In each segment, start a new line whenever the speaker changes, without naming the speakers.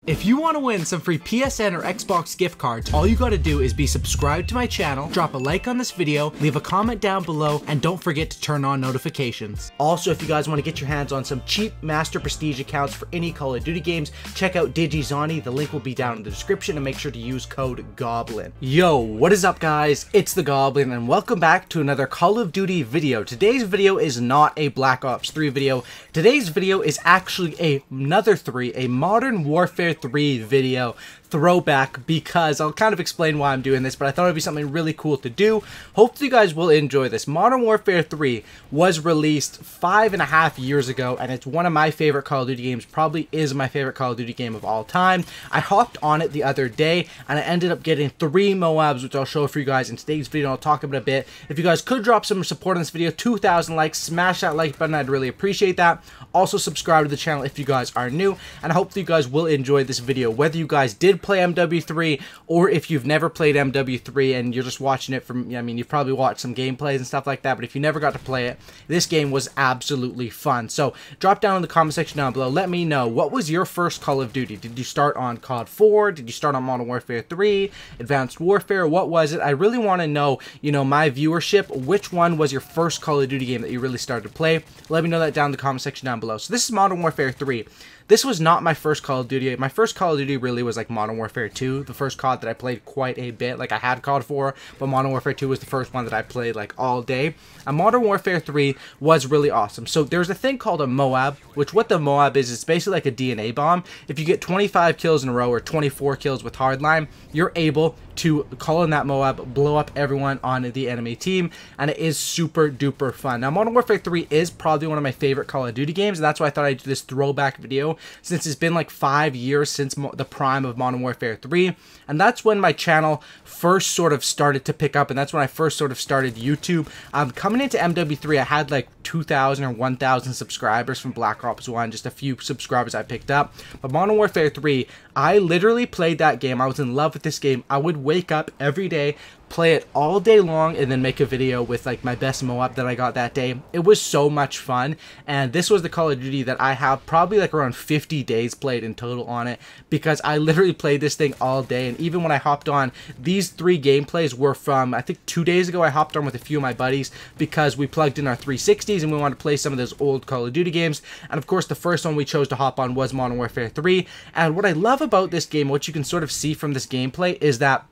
If you want to win some free PSN or Xbox gift cards, all you gotta do is be subscribed to my channel, drop a like on this video, leave a comment down below, and don't forget to turn on notifications. Also, if you guys want to get your hands on some cheap Master Prestige accounts for any Call of Duty games, check out DigiZani. The link will be down in the description, and make sure to use code GOBLIN. Yo, what is up guys? It's the Goblin, and welcome back to another Call of Duty video. Today's video is not a Black Ops 3 video. Today's video is actually another a Modern Warfare 3 video throwback, because I'll kind of explain why I'm doing this, but I thought it'd be something really cool to do. Hopefully you guys will enjoy this. Modern Warfare 3 was released 5.5 years ago, and it's one of my favorite Call of Duty games. Probably is my favorite Call of Duty game of all time. I hopped on it the other day, and I ended up getting 3 MOABs, which I'll show for you guys in today's video. I'll talk about a bit. If you guys could drop some support on this video, 2,000 likes, smash that like button. I'd really appreciate that. Also, subscribe to the channel if you guys are new, and hopefully you guys will enjoy this video. Whether you guys did play MW3 or if you've never played MW3 and you're just watching it from, I mean, you've probably watched some gameplays and stuff like that, but if you never got to play it, this game was absolutely fun. So drop down in the comment section down below. Let me know, what was your first Call of Duty? Did you start on COD 4? Did you start on Modern Warfare 3? Advanced Warfare? What was it? I really want to know, you know, my viewership. Which one was your first Call of Duty game that you really started to play? Let me know that down in the comment section down below. So this is Modern Warfare 3. This was not my first Call of Duty. My first Call of Duty really was like Modern Warfare 2, the first COD that I played quite a bit. Like, I had COD 4, but Modern Warfare 2 was the first one that I played like all day. And Modern Warfare 3 was really awesome. So there's a thing called a MOAB, which what the MOAB is, it's basically like a DNA bomb. If you get 25 kills in a row or 24 kills with hardline, you're able to call in that MOAB, blow up everyone on the enemy team, and it is super duper fun. Now, Modern Warfare 3 is probably one of my favorite Call of Duty games, and that's why I thought I'd do this throwback video, since it's been like 5 years since the prime of Modern Warfare 3, and that's when my channel first sort of started to pick up, and that's when I first sort of started YouTube. Coming into MW3, I had like 2,000 or 1,000 subscribers from Black Ops 1, just a few subscribers I picked up. But Modern Warfare 3, I literally played that game. I was in love with this game. I would wake up every day, play it all day long, and then make a video with like my best MOAB that I got that day. It was so much fun, and this was the Call of Duty that I have probably like around 50 days played in total on it, because I literally played this thing all day. And even when I hopped on, these 3 gameplays were from, I think 2 days ago. I hopped on with a few of my buddies because we plugged in our 360s and we wanted to play some of those old Call of Duty games. And of course, the first one we chose to hop on was Modern Warfare 3. And what I love about this game, what you can sort of see from this gameplay, is that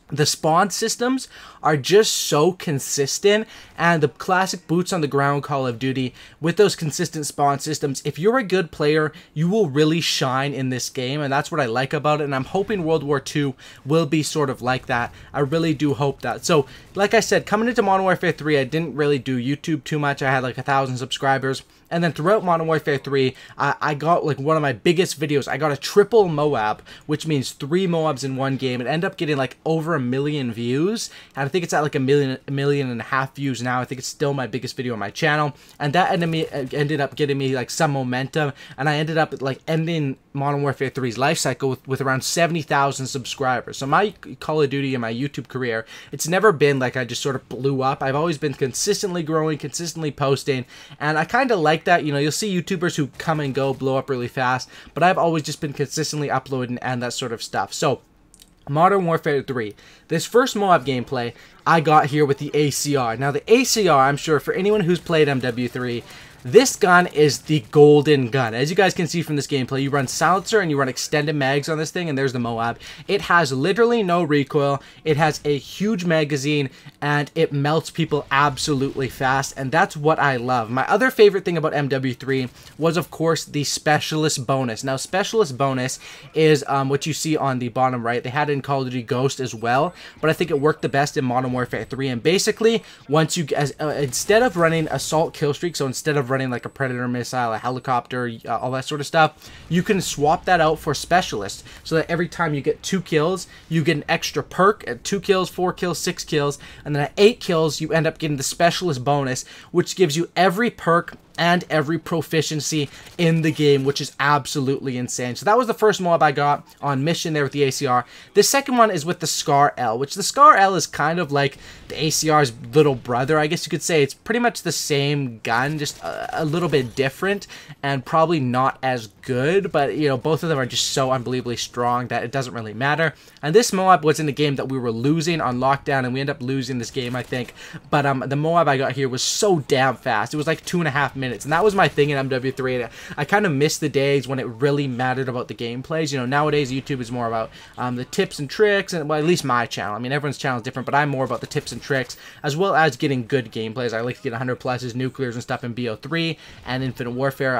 the spawn systems are just so consistent, and the classic boots on the ground Call of Duty with those consistent spawn systems, if you're a good player, you will really shine in this game, and that's what I like about it. And I'm hoping World War II will be sort of like that. I really do hope that. So like I said, coming into Modern Warfare 3, I didn't really do YouTube too much. I had like 1,000 subscribers. And then throughout Modern Warfare 3, I got like one of my biggest videos. I got a triple MOAB, which means 3 MOABs in one game. It ended up getting like over 1 million views. And I think it's at like a million and a half views now. I think it's still my biggest video on my channel. And that ended up getting me like some momentum. And I ended up like ending Modern Warfare 3's life cycle with around 70,000 subscribers. So my Call of Duty and my YouTube career, it's never been like I just sort of blew up. I've always been consistently growing, consistently posting. And I kind of like that. You know, you'll see YouTubers who come and go, blow up really fast, but I've always just been consistently uploading and that sort of stuff. So Modern Warfare 3, this first MOAB gameplay I got here with the ACR. Now the ACR, I'm sure for anyone who's played MW3, this gun is the golden gun. As you guys can see from this gameplay, you run silencer and you run extended mags on this thing, and there's the MOAB. It has literally no recoil. It has a huge magazine, and it melts people absolutely fast, and that's what I love. My other favorite thing about MW3 was, of course, the specialist bonus. Now, specialist bonus is what you see on the bottom right. They had it in Call of Duty Ghost as well, but I think it worked the best in Modern Warfare 3. And basically, once you instead of running assault kill streak, so instead of running like a Predator missile, a helicopter, all that sort of stuff, you can swap that out for specialist, so that every time you get 2 kills, you get an extra perk at 2 kills, 4 kills, 6 kills, and then at 8 kills, you end up getting the specialist bonus, which gives you every perk and every proficiency in the game, which is absolutely insane. So that was the first MOAB I got on mission there with the ACR. The second one is with the Scar L, which the Scar L is kind of like the ACR's little brother, I guess you could say. It's pretty much the same gun, just a little bit different, and probably not as good, but you know, both of them are just so unbelievably strong that it doesn't really matter. And this MOAB was in a game that we were losing on lockdown, and we ended up losing this game, I think. But the MOAB I got here was so damn fast. It was like 2.5 minutes, and that was my thing in MW3. I kind of missed the days when it really mattered about the gameplays. You know, nowadays YouTube is more about the tips and tricks, and well, at least my channel. I mean, everyone's channel is different, but I'm more about the tips and tricks, as well as getting good gameplays. I like to get 100 pluses, nuclears and stuff in BO3, and Infinite Warfare,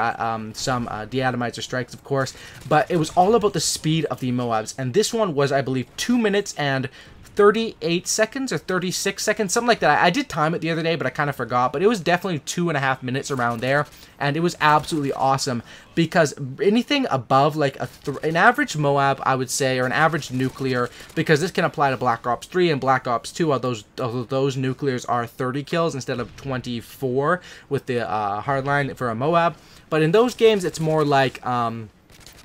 some deatomizer strikes, of course. But it was all about the speed of the MOABs, and this one was, I believe, 2 minutes and 38 seconds or 36 seconds, something like that. I did time it the other day, but I kind of forgot, but it was definitely 2.5 minutes around there, and it was absolutely awesome, because anything above like an average MOAB, I would say, or an average nuclear, because this can apply to Black Ops 3 and Black Ops 2, although those nuclears are 30 kills instead of 24 with the hardline for a MOAB. But in those games, it's more like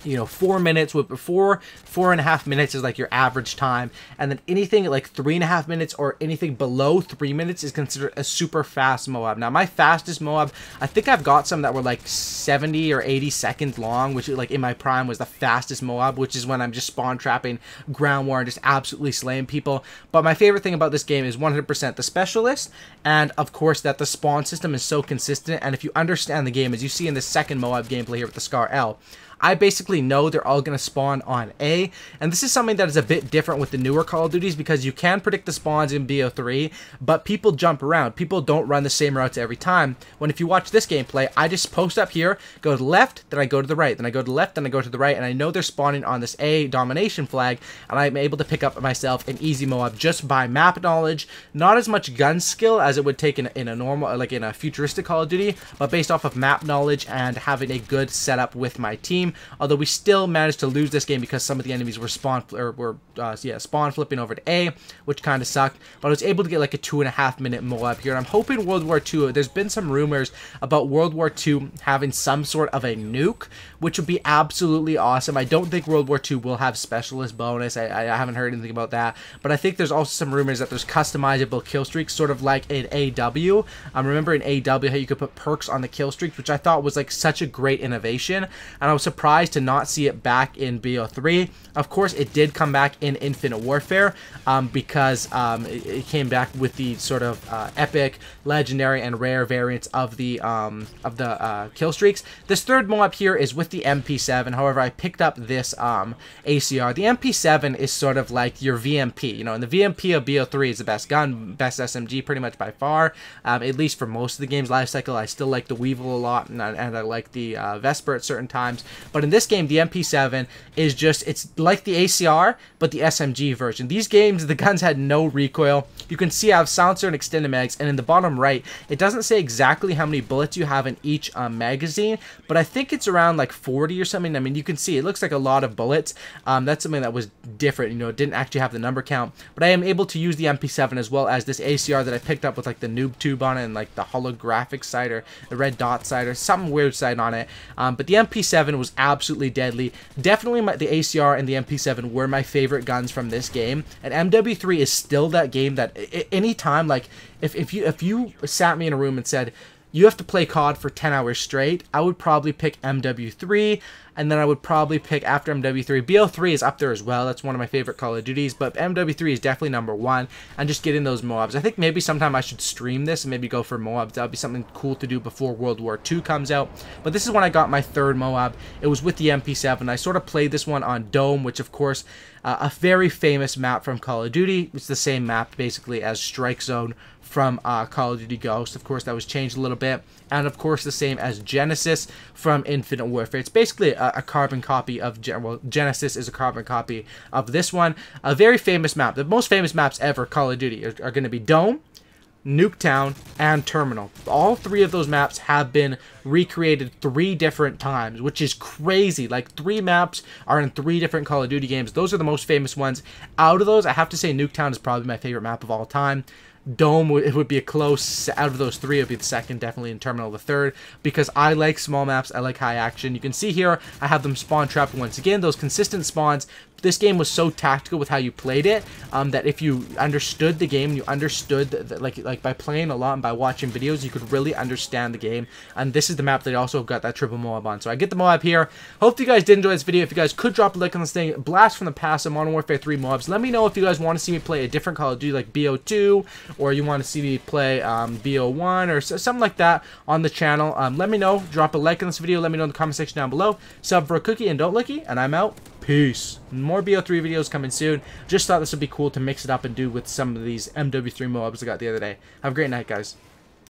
you know, 4 minutes with 4.5 minutes is like your average time, and then anything like 3.5 minutes or anything below 3 minutes is considered a super fast MOAB. Now my fastest MOAB, I think I've got some that were like 70 or 80 seconds long, which like in my prime was the fastest MOAB, which is when I'm just spawn trapping ground war and just absolutely slaying people. But my favorite thing about this game is 100% the specialist, and of course that the spawn system is so consistent. And if you understand the game, as you see in the second MOAB gameplay here with the Scar L, I basically know they're all going to spawn on A, and this is something that is a bit different with the newer Call of Duties, because you can predict the spawns in BO3, but people jump around. People don't run the same routes every time. When if you watch this gameplay, I just post up here, go to the left, then I go to the right, then I go to the left, then I go to the right, and I know they're spawning on this A domination flag, and I'm able to pick up myself an easy MOAB just by map knowledge. Not as much gun skill as it would take in a normal, like in a futuristic Call of Duty, but based off of map knowledge and having a good setup with my team. Although we still managed to lose this game because some of the enemies were spawn flipping over to A, which kind of sucked. But I was able to get like a 2.5 minute MOAB here, and I'm hoping World War II. There's been some rumors about World War II having some sort of a nuke, which would be absolutely awesome. I don't think World War II will have specialist bonus. I haven't heard anything about that, but I think there's also some rumors that there's customizable kill streaks, sort of like in AW. Remember in AW how you could put perks on the kill streaks, which I thought was like such a great innovation, and I was surprised to not see it back in BO3. Of course, it did come back in Infinite Warfare because it came back with the sort of epic, legendary, and rare variants of the kill streaks. This third MOAB here is with the MP7. However, I picked up this ACR. The MP7 is sort of like your VMP, you know, and the VMP of BO3 is the best gun, best SMG pretty much by far, at least for most of the game's life cycle. I still like the Weevil a lot, and I like the Vesper at certain times, but in this game, the MP7 is just, it's like the ACR, but the SMG version. These games, the guns had no recoil. You can see I have silencer and extended mags, and in the bottom right, it doesn't say exactly how many bullets you have in each magazine, but I think it's around like 40 or something. I mean, you can see it looks like a lot of bullets. That's something that was different, you know, it didn't actually have the number count, but I am able to use the MP7 as well as this ACR that I picked up with like the noob tube on it and like the holographic sight or the red dot sight or some weird sight on it. But the MP7 was absolutely deadly. Definitely the ACR and the MP7 were my favorite guns from this game, and MW3 is still that game that anytime, like if you sat me in a room and said you have to play COD for 10 hours straight, I would probably pick MW3, and then I would probably pick, after MW3, BO3 is up there as well. That's one of my favorite Call of Duties, but MW3 is definitely #1, and just getting those MOABs. I think maybe sometime I should stream this and maybe go for MOABs. That would be something cool to do before World War II comes out. But this is when I got my third MOAB. It was with the MP7. I sort of played this one on Dome, which of course, a very famous map from Call of Duty. It's the same map basically as Strike Zone from Call of Duty Ghost. Of course, that was changed a little bit. And of course, the same as Genesis from Infinite Warfare. It's basically a carbon copy of, well, Genesis is a carbon copy of this one. A very famous map. The most famous maps ever, Call of Duty, are going to be Dome, Nuketown, and Terminal. All three of those maps have been recreated 3 different times, which is crazy. Like, 3 maps are in 3 different Call of Duty games. Those are the most famous ones. Out of those, I have to say Nuketown is probably my favorite map of all time. Dome, it would be a close, out of those three, it would be the second, definitely in Terminal the third, because I like small maps, I like high action. You can see here, I have them spawn trapped once again, those consistent spawns. This game was so tactical with how you played it, that if you understood the game, you understood, like by playing a lot and by watching videos, you could really understand the game. And this is the map that I also got that triple MOAB on. So I get the MOAB here. Hope you guys did enjoy this video. If you guys could drop a like on this thing, blast from the past of Modern Warfare 3 MOABs. Let me know if you guys want to see me play a different Call of Duty like BO2, or you want to see me play BO1 or something like that on the channel. Let me know. Drop a like on this video. Let me know in the comment section down below. Sub for a cookie and don't lookie, and I'm out. Peace. More BO3 videos coming soon. Just thought this would be cool to mix it up and do with some of these MW3 MOABs I got the other day. Have a great night, guys.